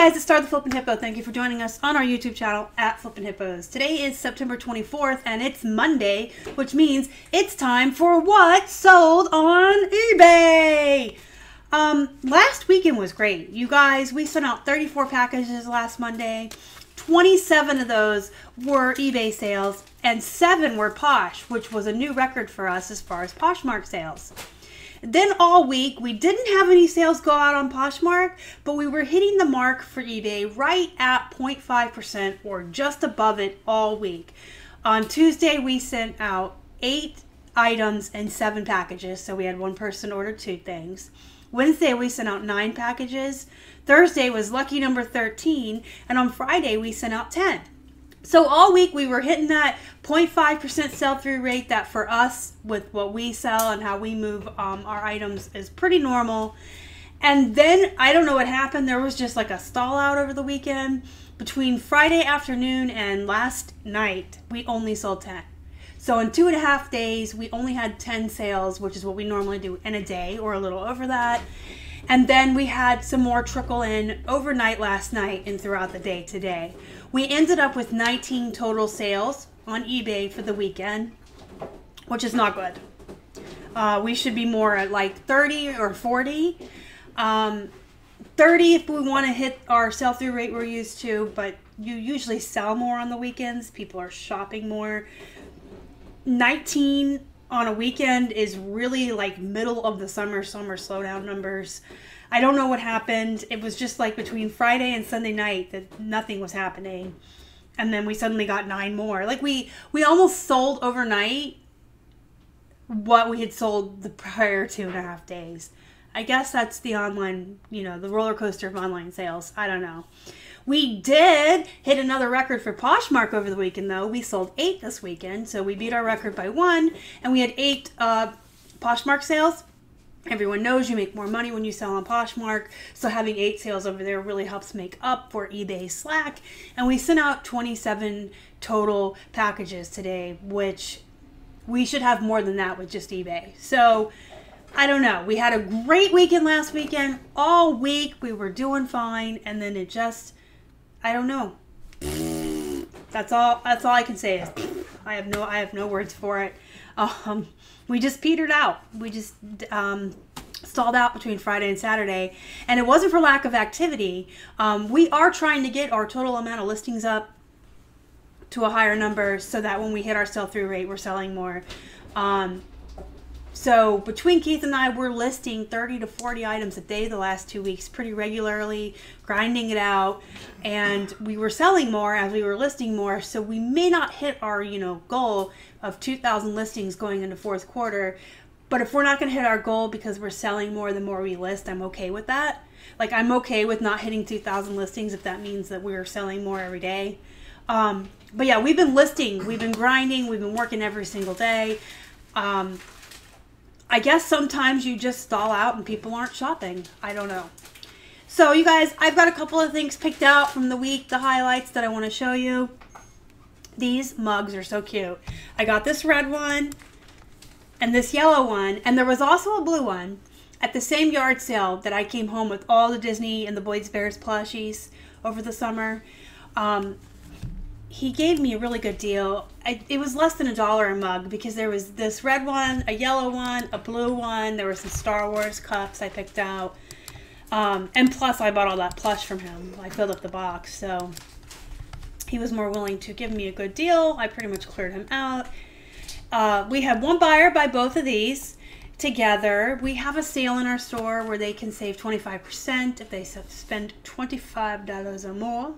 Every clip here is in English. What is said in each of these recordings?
guys, it's Star the Flippin' Hippo. Thank you for joining us on our YouTube channel at Flippin' Hippos. Today is September 24th and it's Monday, which means it's time for what sold on eBay. Last weekend was great. You guys, we sent out 34 packages last Monday. 27 of those were eBay sales and 7 were Posh, which was a new record for us as far as Poshmark sales. Then all week, we didn't have any sales go out on Poshmark, but we were hitting the mark for eBay right at 0.5% or just above it all week. On Tuesday, we sent out 8 items and 7 packages, so we had one person order 2 things. Wednesday, we sent out 9 packages. Thursday was lucky number 13, and on Friday, we sent out 10. So all week we were hitting that 0.5% sell-through rate that for us with what we sell and how we move our items is pretty normal. And then I don't know what happened. There was just like a stall out over the weekend. Between Friday afternoon and last night, we only sold 10. So in 2.5 days, we only had 10 sales, which is what we normally do in a day or a little over that. And then we had some more trickle in overnight last night and throughout the day today. We ended up with 19 total sales on eBay for the weekend, which is not good. We should be more at like 30 or 40. 30 if we want to hit our sell-through rate we're used to, but you usually sell more on the weekends. People are shopping more. 19 on a weekend is really like middle of the summer slowdown numbers. I don't know what happened. It was just like between Friday and Sunday night that nothing was happening. And then we suddenly got 9 more. Like we almost sold overnight what we had sold the prior 2.5 days. I guess that's the online, the roller coaster of online sales. I don't know. We did hit another record for Poshmark over the weekend, though. We sold 8 this weekend, so we beat our record by 1, and we had 8 Poshmark sales. Everyone knows you make more money when you sell on Poshmark, so having 8 sales over there really helps make up for eBay slack. And we sent out 27 total packages today, which we should have more than that with just eBay. So I don't know. We had a great weekend last weekend. All week we were doing fine, and then it just, I don't know. That's all I can say is I have no words for it. We just petered out. We just stalled out between Friday and Saturday, and it wasn't for lack of activity. We are trying to get our total amount of listings up to a higher number so that when we hit our sell-through rate, we're selling more. So between Keith and I, we're listing 30 to 40 items a day the last 2 weeks pretty regularly, grinding it out. And we were selling more as we were listing more. So we may not hit our, goal of 2,000 listings going into fourth quarter. But if we're not going to hit our goal because we're selling more the more we list, I'm okay with that. Like, I'm okay with not hitting 2,000 listings if that means that we're selling more every day. But yeah, we've been listing, we've been grinding, we've been working every single day. I guess sometimes you just stall out and people aren't shopping. I don't know. So you guys, I've got a couple of things picked out from the week, the highlights that I want to show you. These mugs are so cute. I got this red one and this yellow one, and there was also a blue one at the same yard sale that I came home with all the Disney and the Boys Bears plushies over the summer. He gave me a really good deal. It was less than $1 a mug because there was this red one, a yellow one, a blue one. There were some Star Wars cups I picked out. And plus I bought all that plush from him. I filled up the box. So he was more willing to give me a good deal. I pretty much cleared him out. We had one buyer buy both of these together. We have a sale in our store where they can save 25% if they spend $25 or more.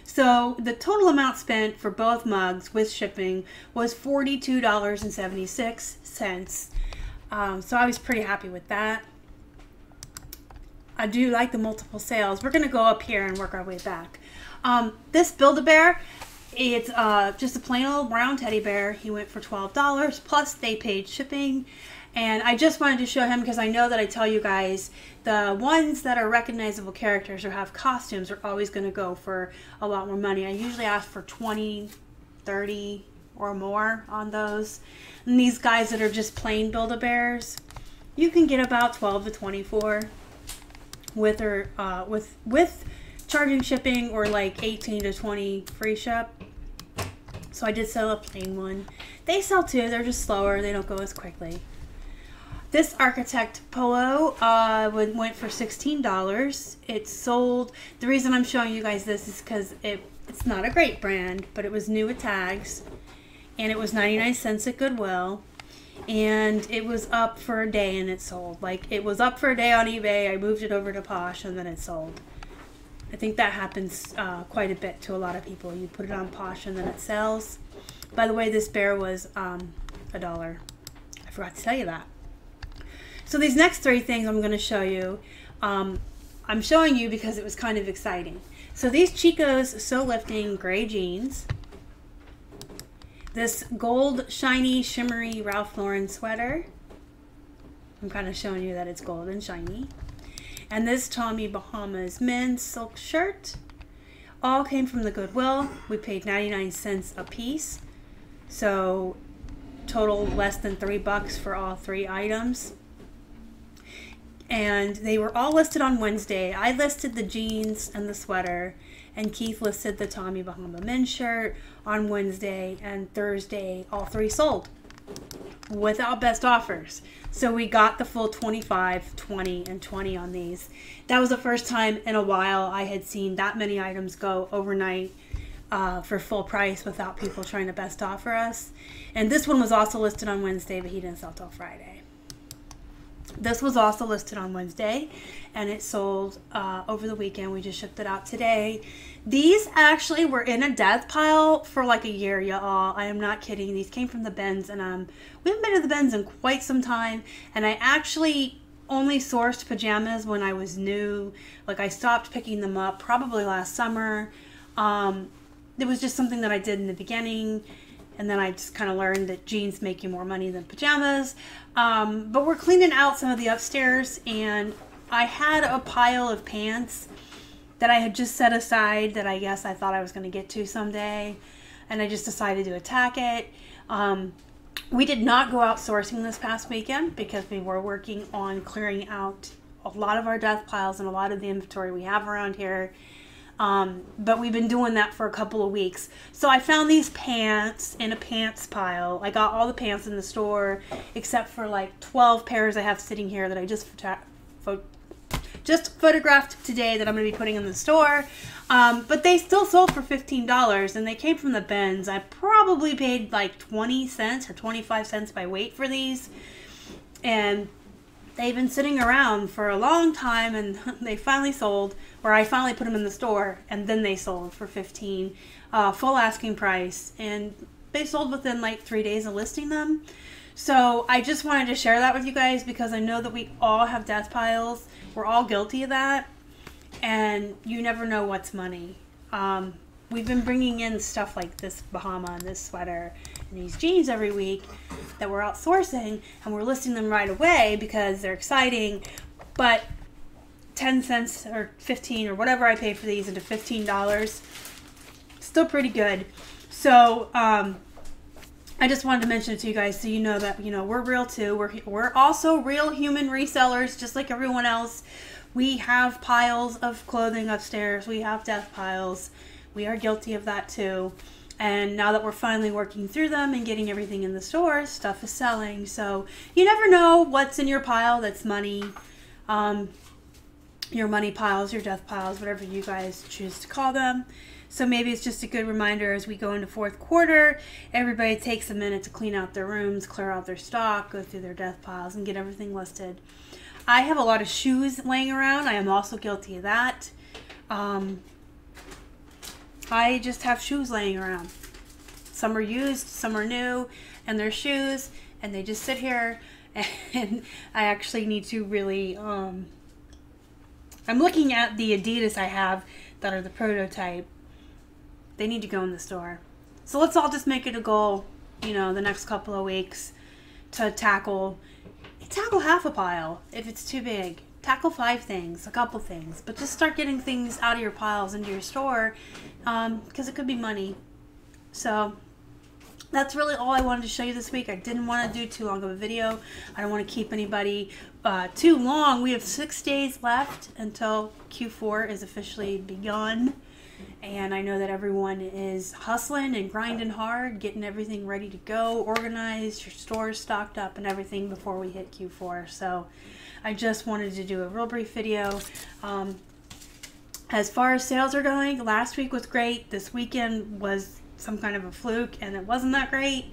So the total amount spent for both mugs with shipping was $42.76. So I was pretty happy with that. I do like the multiple sales. We're going to go up here and work our way back. This Build-A-Bear, it's just a plain old brown teddy bear. He went for $12, plus they paid shipping. And I just wanted to show him because I know that I tell you guys the ones that are recognizable characters or have costumes are always going to go for a lot more money. I usually ask for 20, 30 or more on those. And these guys that are just plain Build-A-Bears, you can get about 12 to 24 with charging shipping or like 18 to 20 free ship. So I did sell a plain one. They sell too, they're just slower, they don't go as quickly. This Architect polo went for $16. It sold. The reason I'm showing you guys this is because it's not a great brand, but it was new with tags, and it was 99 cents at Goodwill, and it was up for a day and it sold. Like, it was up for a day on eBay, I moved it over to Posh, and then it sold. I think that happens quite a bit to a lot of people. You put it on Posh and then it sells. By the way, this bear was $1. I forgot to tell you that. So these next three things I'm going to show you, I'm showing you because it was kind of exciting. So these Chico's So Lifting gray jeans, this gold shiny shimmery Ralph Lauren sweater, I'm kind of showing you that it's gold and shiny, and this Tommy Bahama's men's silk shirt, all came from the Goodwill. We paid 99 cents a piece, so total less than $3 for all three items. And they were all listed on Wednesday. I listed the jeans and the sweater, and Keith listed the Tommy Bahama men's shirt on Wednesday, and Thursday all three sold without best offers. So we got the full 25, 20, and 20 on these. That was the first time in a while I had seen that many items go overnight for full price without people trying to best offer us. And this one was also listed on Wednesday, but he didn't sell till Friday. This was also listed on Wednesday, and it sold over the weekend. We just shipped it out today. These actually were in a death pile for like a year, y'all. I am not kidding. These came from the bins, and we haven't been to the bins in quite some time. And I actually only sourced pajamas when I was new. Like, I stopped picking them up probably last summer. It was just something that I did in the beginning. And then I just kind of learned that jeans make you more money than pajamas. But we're cleaning out some of the upstairs, and I had a pile of pants that I had just set aside that I guess I thought I was going to get to someday. And I just decided to attack it. We did not go out sourcing this past weekend because we were working on clearing out a lot of our death piles and a lot of the inventory we have around here. But we've been doing that for a couple of weeks. So I found these pants in a pants pile. I got all the pants in the store except for like 12 pairs I have sitting here that I just photographed today that I'm going to be putting in the store. But they still sold for $15, and they came from the bins. I probably paid like 20 cents or 25 cents by weight for these. And they've been sitting around for a long time, and they finally sold, or I finally put them in the store, and then they sold for $15, full asking price, and they sold within like 3 days of listing them. So I just wanted to share that with you guys because I know that we all have death piles. We're all guilty of that, and you never know what's money. We've been bringing in stuff like this Bahama and this sweater and these jeans every week that we're outsourcing, and we're listing them right away because they're exciting. But 10 cents or 15 or whatever I paid for these into $15, still pretty good. So I just wanted to mention it to you guys so you know that, you know, we're real too. We're also real human resellers just like everyone else. We have piles of clothing upstairs. We have death piles. We are guilty of that too. And now that we're finally working through them and getting everything in the stores, stuff is selling. So you never know what's in your pile that's money. Your money piles, your death piles, whatever you guys choose to call them. So maybe it's just a good reminder as we go into fourth quarter, everybody takes a minute to clean out their rooms, clear out their stock, go through their death piles, and get everything listed. I have a lot of shoes laying around. I am also guilty of that. I just have shoes laying around. Some are used, some are new, and they're shoes, and they just sit here, and I actually need to really, I'm looking at the Adidas I have that are the prototype. They need to go in the store. So let's all just make it a goal, you know, the next couple of weeks to tackle half a pile if it's too big. Tackle 5 things, a couple things, but just start getting things out of your piles into your store because it could be money. So that's really all I wanted to show you this week. I didn't want to do too long of a video. I don't want to keep anybody too long. We have 6 days left until Q4 is officially begun. And I know that everyone is hustling and grinding hard, getting everything ready to go, organized, your stores stocked up and everything before we hit Q4. So I just wanted to do a real brief video. As far as sales are going, last week was great. This weekend was some kind of a fluke and it wasn't that great.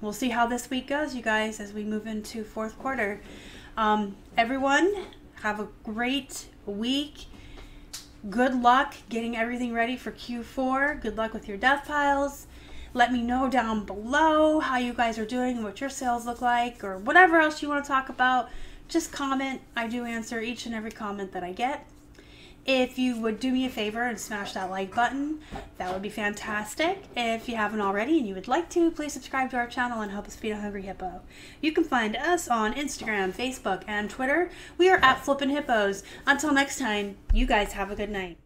We'll see how this week goes, you guys, as we move into fourth quarter. Everyone, have a great week. Good luck getting everything ready for Q4. Good luck with your death piles. Let me know down below how you guys are doing and what your sales look like, or whatever else you want to talk about. Just comment. I do answer each and every comment that I get. If you would do me a favor and smash that like button, that would be fantastic. If you haven't already and you would like to, please subscribe to our channel and help us feed a hungry hippo. You can find us on Instagram, Facebook, and Twitter. We are at Flippin' Hippos. Until next time, you guys have a good night.